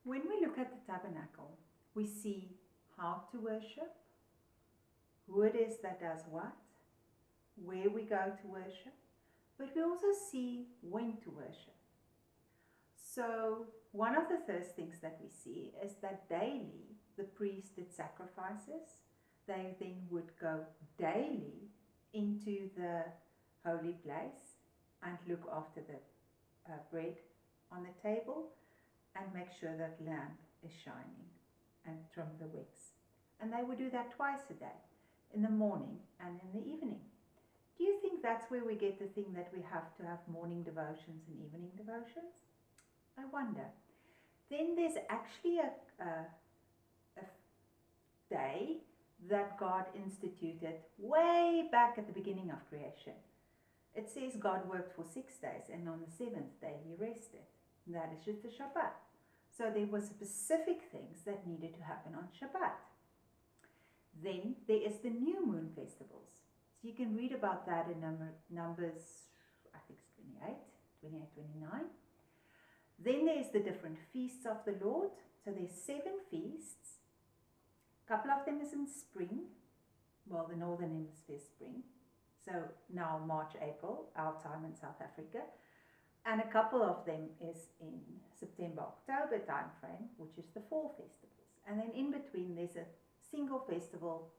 When we look at the tabernacle, we see how to worship, who it is that does what, where we go to worship, but we also see when to worship. So one of the first things that we see is that daily the priest did sacrifices. They then would go daily into the holy place and look after the bread on the table and make sure that lamp is shining and trim the wicks. And they would do that twice a day, in the morning and in the evening. Do you think that's where we get the thing that we have to have morning devotions and evening devotions? I wonder. Then there's actually a day that God instituted way back at the beginning of creation. It says God worked for 6 days and on the 7th day he rested. And that is just the Shabbat. So there were specific things that needed to happen on Shabbat. Then there is the new moon festivals. So you can read about that in Numbers, I think it's 28, 29. Then there's the different feasts of the Lord. So there's 7 feasts. A couple of them is in spring. Well, the northern hemisphere spring. So now March, April, our time in South Africa. And a couple of them is in September, October time frame, which is the fall festivals. And then in between there's a single festival,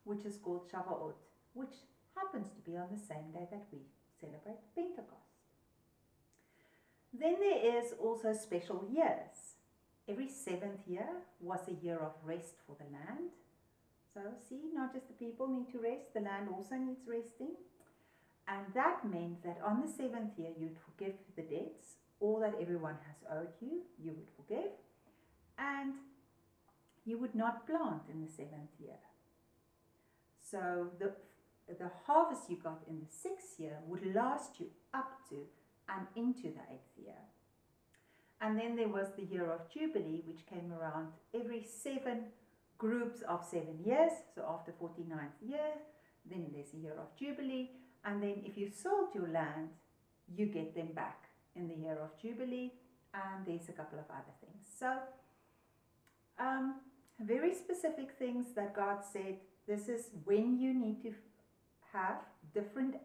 which is called Shavuot, which happens to be on the same day that we celebrate Pentecost. Then there is also special years. Every 7th year was a year of rest for the land. So see, not just the people need to rest, the land also needs resting. And that meant that on the 7th year you'd forgive the debts, all that everyone has owed you, you would forgive. And you would not plant in the 7th year. So the harvest you got in the 6th year would last you up to and into the 8th year. And then there was the year of Jubilee, which came around every 7 groups of 7 years. So after 49th year, then there's a year of Jubilee. And then if you sold your land, you get them back in the year of Jubilee. And there's a couple of other things. So very specific things that God said, this is when you need to have different